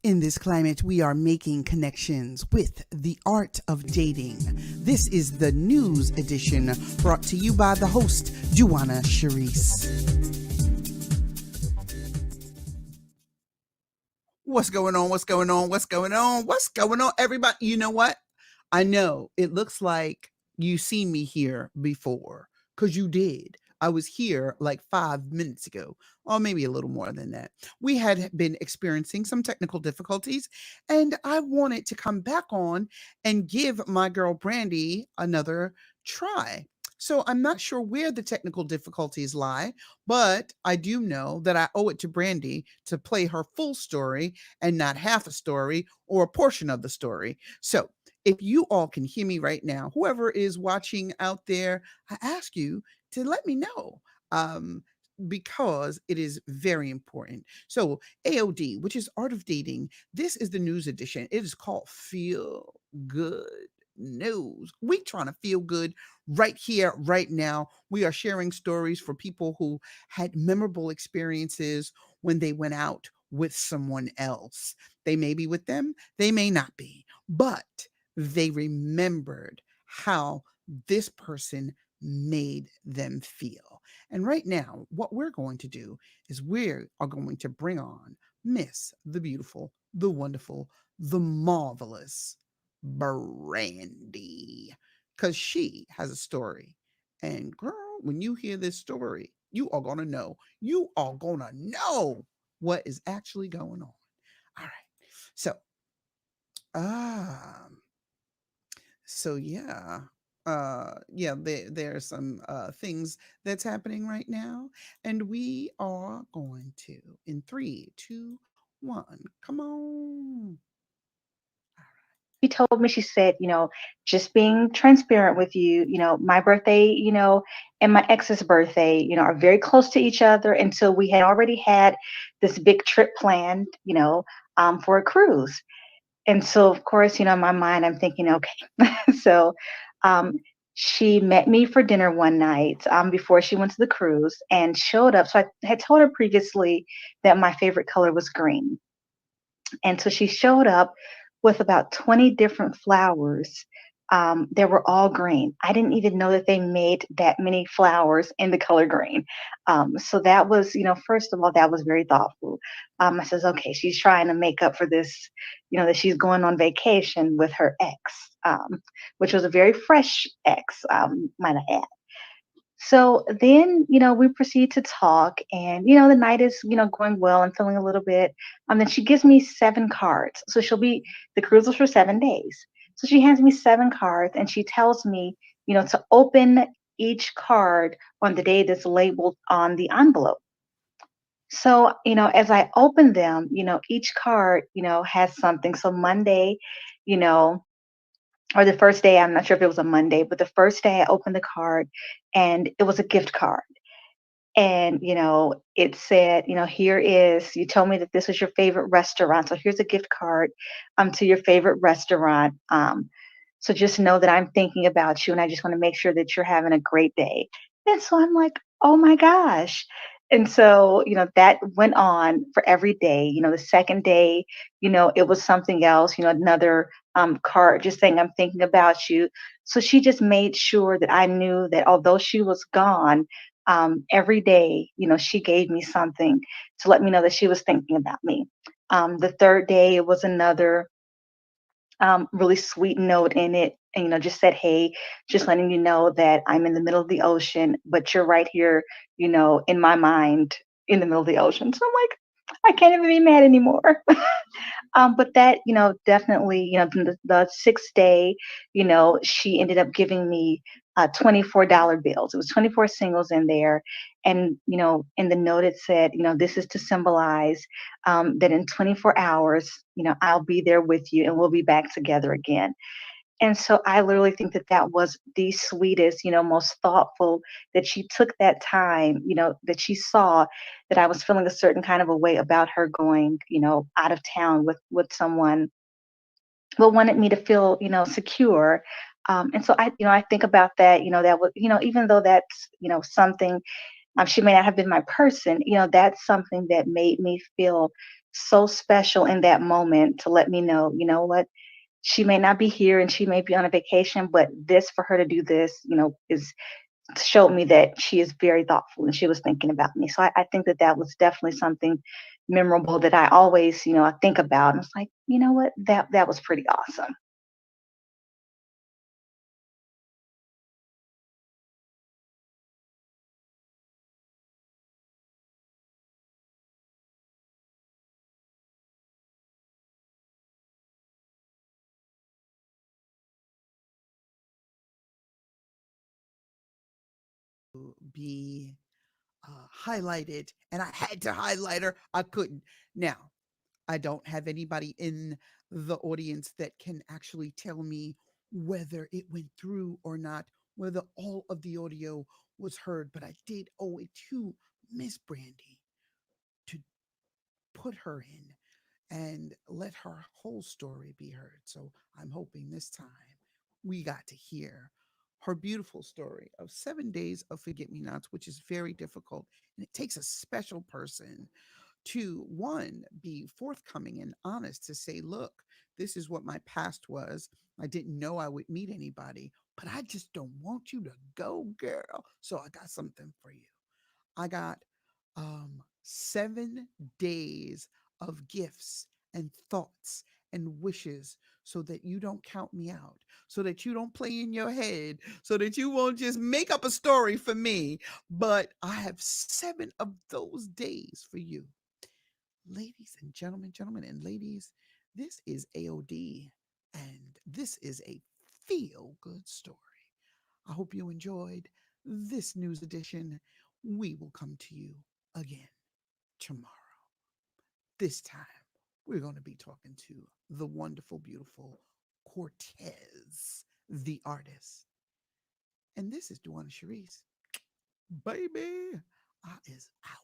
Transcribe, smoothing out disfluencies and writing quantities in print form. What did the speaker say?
In this climate, we are making connections with the art of dating. This is the news edition brought to you by the host, Juana Charisse. What's going on? What's going on? What's going on? What's going on, everybody? You know what? I know it looks like you seen me here before because you did. I was here like 5 minutes ago, or maybe a little more than that. We had been experiencing some technical difficulties, and I wanted to come back on and give my girl Brandy another try. So I'm not sure where the technical difficulties lie, but I do know that I owe it to Brandy to play her full story and not half a story or a portion of the story. So if you all can hear me right now, whoever is watching out there, I ask you to let me know. Because it is very important. So, AoD, which is Art of Dating, this is the news edition. It is called Feel Good News. We trying to feel good right here, right now. We are sharing stories for people who had memorable experiences when they went out with someone else. They may be with them, they may not be, but they remembered how this person made them feel. And right now, what we're going to do is we are going to bring on Miss the Beautiful, the Wonderful, the Marvelous Brandy, because she has a story. And girl, when you hear this story, you are going to know. You are going to know what is actually going on. All right. So, um, there's some things that's happening right now, and we are going to in 3, 2, 1, come on. She told me, she said, just being transparent with you, my birthday, and my ex's birthday, are very close to each other. And so we had already had this big trip planned, for a cruise. And so, of course, in my mind, I'm thinking, okay. So, um, she met me for dinner one night before she went to the cruise and showed up. So I had told her previously that my favorite color was green. And so she showed up with about 20 different flowers. They were all green. I didn't even know that they made that many flowers in the color green. So that was, first of all, that was very thoughtful. I says, okay, she's trying to make up for this, that she's going on vacation with her ex, which was a very fresh ex, might I add. So then, we proceed to talk, and the night is, going well. I'm feeling a little bit. Then she gives me 7 cards. So the cruise was for 7 days. So she hands me 7 cards, and she tells me, to open each card on the day that's labeled on the envelope. So, as I open them, each card, has something. So Monday, you know, or the first day, I'm not sure if it was a Monday, but the first day I opened the card and it was a gift card. And, it said, here is, you told me that this was your favorite restaurant. So here's a gift card to your favorite restaurant. So just know that I'm thinking about you and I just want to make sure that you're having a great day. And so I'm like, oh my gosh. And so, that went on for every day. The second day, it was something else, another card just saying, I'm thinking about you. So she just made sure that I knew that although she was gone, every day, she gave me something to let me know that she was thinking about me. The third day, it was another really sweet note in it. And, just said, hey, just letting you know that I'm in the middle of the ocean, but you're right here, in my mind, in the middle of the ocean. So I'm like, I can't even be mad anymore. But that, definitely, the sixth day, she ended up giving me $24 bills. It was 24 singles in there. And, in the note it said, this is to symbolize that in 24 hours, I'll be there with you and we'll be back together again. And so I literally think that that was the sweetest, most thoughtful, that she took that time, that she saw that I was feeling a certain kind of a way about her going, out of town with someone, but wanted me to feel, secure. And so I think about that, that was, even though that's, something, She may not have been my person. That's something that made me feel so special in that moment to let me know, you know what, she may not be here and she may be on a vacation, but this for her to do this, is showed me that she is very thoughtful and she was thinking about me. So I think that that was definitely something memorable that I always, I think about. And it's like, you know what, that was pretty awesome. Be highlighted, and I had to highlight her. I couldn't. Now, I don't have anybody in the audience that can actually tell me whether it went through or not, whether all of the audio was heard, but I did owe it to Miss Brandy to put her in and let her whole story be heard. So I'm hoping this time we got to hear her beautiful story of 7 days of forget me nots, which is very difficult. And it takes a special person to one, be forthcoming and honest to say, look, this is what my past was. I didn't know I would meet anybody, but I just don't want you to go, girl. So I got something for you. I got 7 days of gifts and thoughts and wishes so that you don't count me out, so that you don't play in your head, so that you won't just make up a story for me. But I have 7 of those days for you. Ladies and gentlemen and ladies, this is AoD, and this is a feel good story. I hope you enjoyed this news edition. We will come to you again tomorrow. This time, we're going to be talking to the wonderful, beautiful Cortez, the artist. And this is Duana Sharice. Baby, I is out.